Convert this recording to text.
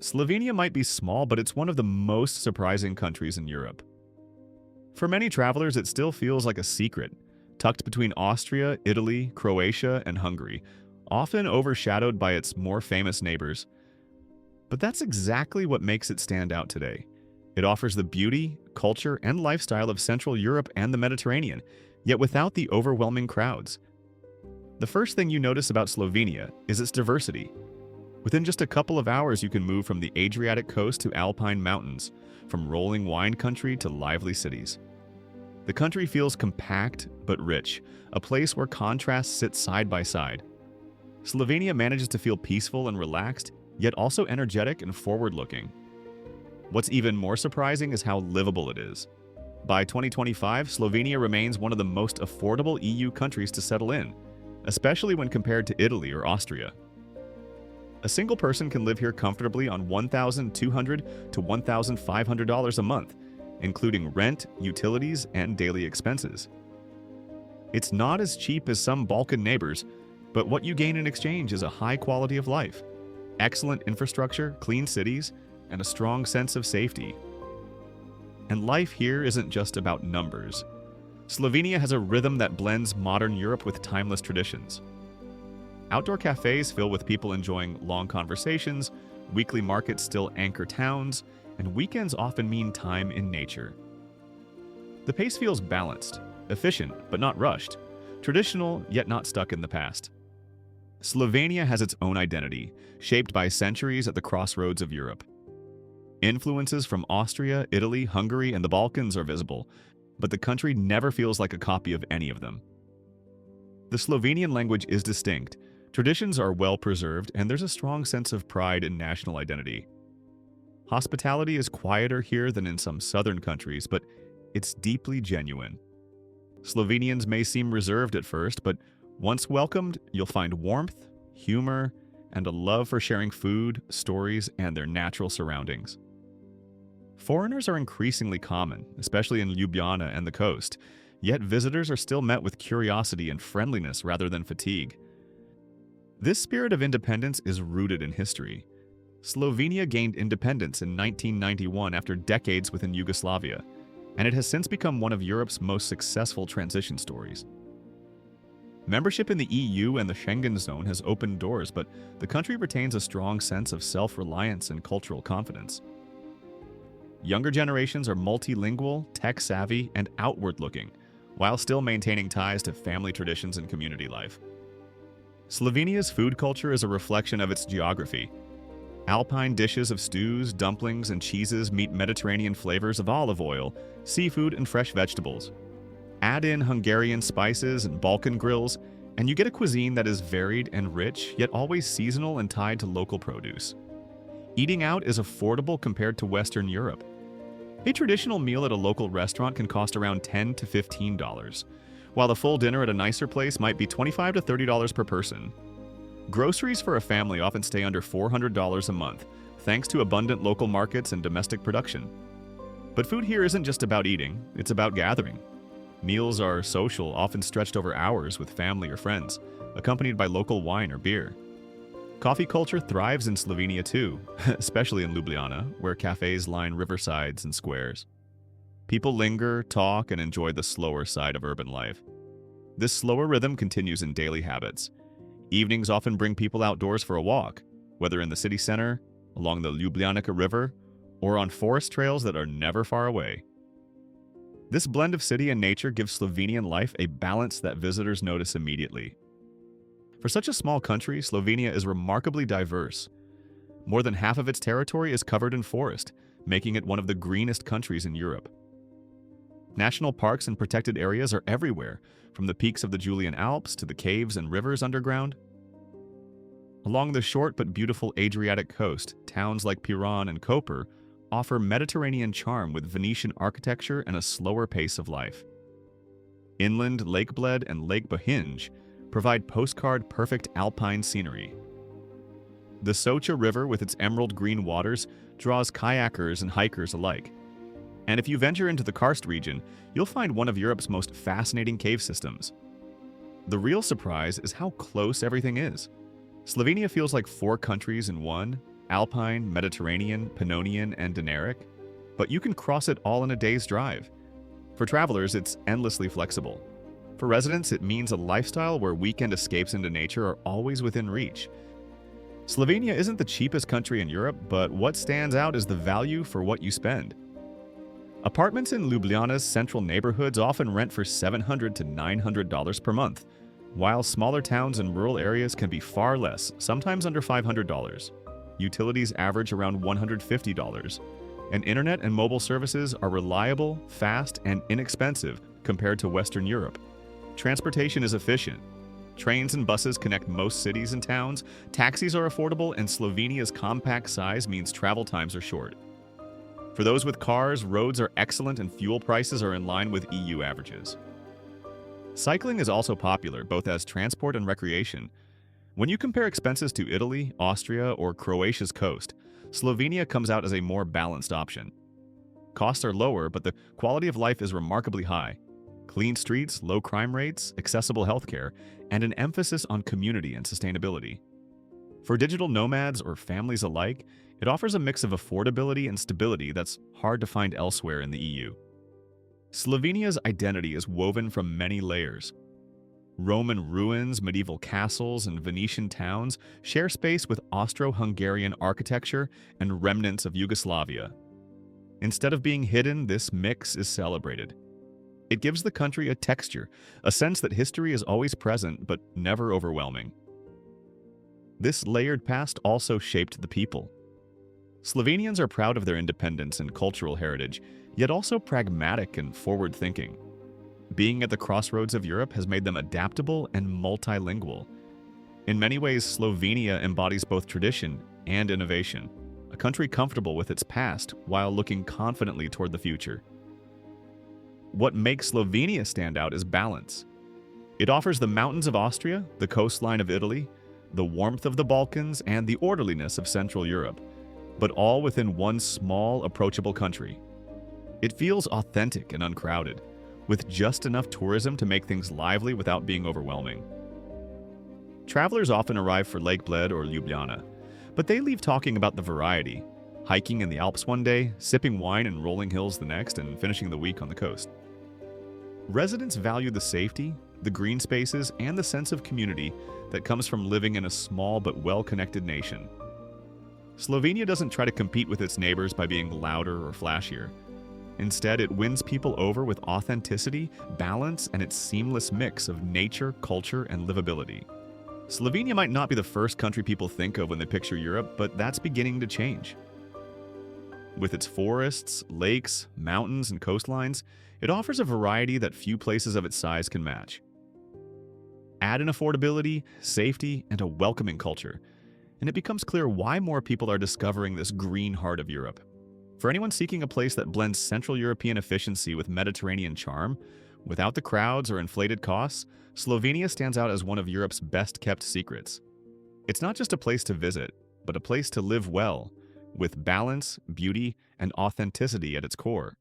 Slovenia might be small, but it's one of the most surprising countries in Europe. For many travelers, it still feels like a secret, tucked between Austria, Italy, Croatia, and Hungary, often overshadowed by its more famous neighbors. But that's exactly what makes it stand out today. It offers the beauty, culture, and lifestyle of Central Europe and the Mediterranean, yet without the overwhelming crowds. The first thing you notice about Slovenia is its diversity. Within just a couple of hours, you can move from the Adriatic coast to alpine mountains, from rolling wine country to lively cities. The country feels compact but rich, a place where contrasts sit side by side. Slovenia manages to feel peaceful and relaxed, yet also energetic and forward-looking. What's even more surprising is how livable it is. By 2025, Slovenia remains one of the most affordable EU countries to settle in, especially when compared to Italy or Austria. A single person can live here comfortably on $1,200 to $1,500 a month, including rent, utilities, and daily expenses. It's not as cheap as some Balkan neighbors, but what you gain in exchange is a high quality of life, excellent infrastructure, clean cities, and a strong sense of safety. And life here isn't just about numbers. Slovenia has a rhythm that blends modern Europe with timeless traditions. Outdoor cafes fill with people enjoying long conversations, weekly markets still anchor towns, and weekends often mean time in nature. The pace feels balanced, efficient but not rushed, traditional yet not stuck in the past. Slovenia has its own identity, shaped by centuries at the crossroads of Europe. Influences from Austria, Italy, Hungary, and the Balkans are visible, but the country never feels like a copy of any of them. The Slovenian language is distinct, traditions are well preserved, and there's a strong sense of pride in national identity. Hospitality is quieter here than in some southern countries, but it's deeply genuine. Slovenians may seem reserved at first, but once welcomed, you'll find warmth, humor, and a love for sharing food, stories, and their natural surroundings. Foreigners are increasingly common, especially in Ljubljana and the coast, yet visitors are still met with curiosity and friendliness rather than fatigue. This spirit of independence is rooted in history. Slovenia gained independence in 1991 after decades within Yugoslavia, and it has since become one of Europe's most successful transition stories. Membership in the EU and the Schengen zone has opened doors, but the country retains a strong sense of self-reliance and cultural confidence. Younger generations are multilingual, tech-savvy, and outward-looking, while still maintaining ties to family traditions and community life. Slovenia's food culture is a reflection of its geography. Alpine dishes of stews, dumplings, and cheeses meet Mediterranean flavors of olive oil, seafood, and fresh vegetables. Add in Hungarian spices and Balkan grills, and you get a cuisine that is varied and rich, yet always seasonal and tied to local produce. Eating out is affordable compared to Western Europe. A traditional meal at a local restaurant can cost around $10 to $15, while a full dinner at a nicer place might be $25 to $30 per person. Groceries for a family often stay under $400 a month, thanks to abundant local markets and domestic production. But food here isn't just about eating, it's about gathering. Meals are social, often stretched over hours with family or friends, accompanied by local wine or beer. Coffee culture thrives in Slovenia too, especially in Ljubljana, where cafes line riversides and squares. People linger, talk, and enjoy the slower side of urban life. This slower rhythm continues in daily habits. Evenings often bring people outdoors for a walk, whether in the city center, along the Ljubljana River, or on forest trails that are never far away. This blend of city and nature gives Slovenian life a balance that visitors notice immediately. For such a small country, Slovenia is remarkably diverse. More than half of its territory is covered in forest, making it one of the greenest countries in Europe. National parks and protected areas are everywhere, from the peaks of the Julian Alps to the caves and rivers underground. Along the short but beautiful Adriatic coast, towns like Piran and Koper offer Mediterranean charm with Venetian architecture and a slower pace of life. Inland Lake Bled and Lake Bohinj provide postcard-perfect alpine scenery. The Socha River with its emerald green waters draws kayakers and hikers alike. And if you venture into the karst region, you'll find one of Europe's most fascinating cave systems. The real surprise is how close everything is. Slovenia feels like 4 countries in one, Alpine, Mediterranean, Pannonian, and Dinaric, but you can cross it all in a day's drive. For travelers, it's endlessly flexible. For residents, it means a lifestyle where weekend escapes into nature are always within reach. Slovenia isn't the cheapest country in Europe, but what stands out is the value for what you spend. Apartments in Ljubljana's central neighborhoods often rent for $700 to $900 per month, while smaller towns and rural areas can be far less, sometimes under $500. Utilities average around $150, and internet and mobile services are reliable, fast, and inexpensive compared to Western Europe. Transportation is efficient. Trains and buses connect most cities and towns, taxis are affordable, and Slovenia's compact size means travel times are short. For those with cars, roads are excellent and fuel prices are in line with EU averages. Cycling is also popular, both as transport and recreation. When you compare expenses to Italy, Austria, or Croatia's coast, Slovenia comes out as a more balanced option. Costs are lower, but the quality of life is remarkably high. Clean streets, low crime rates, accessible healthcare, and an emphasis on community and sustainability. For digital nomads or families alike, it offers a mix of affordability and stability that's hard to find elsewhere in the EU. Slovenia's identity is woven from many layers. Roman ruins, medieval castles, and Venetian towns share space with Austro-Hungarian architecture and remnants of Yugoslavia. Instead of being hidden, this mix is celebrated. It gives the country a texture, a sense that history is always present but never overwhelming. This layered past also shaped the people. Slovenians are proud of their independence and cultural heritage, yet also pragmatic and forward-thinking. Being at the crossroads of Europe has made them adaptable and multilingual. In many ways, Slovenia embodies both tradition and innovation, a country comfortable with its past while looking confidently toward the future. What makes Slovenia stand out is balance. It offers the mountains of Austria, the coastline of Italy, the warmth of the Balkans, and the orderliness of Central Europe, but all within one small, approachable country. It feels authentic and uncrowded, with just enough tourism to make things lively without being overwhelming. Travelers often arrive for Lake Bled or Ljubljana, but they leave talking about the variety, hiking in the Alps one day, sipping wine in rolling hills the next, and finishing the week on the coast. Residents value the safety, the green spaces, and the sense of community that comes from living in a small but well-connected nation. Slovenia doesn't try to compete with its neighbors by being louder or flashier. Instead, it wins people over with authenticity, balance, and its seamless mix of nature, culture, and livability. Slovenia might not be the first country people think of when they picture Europe, but that's beginning to change. With its forests, lakes, mountains, and coastlines, it offers a variety that few places of its size can match. Add in affordability, safety, and a welcoming culture, and it becomes clear why more people are discovering this green heart of Europe. For anyone seeking a place that blends Central European efficiency with Mediterranean charm, without the crowds or inflated costs, Slovenia stands out as one of Europe's best-kept secrets. It's not just a place to visit, but a place to live well, with balance, beauty, and authenticity at its core.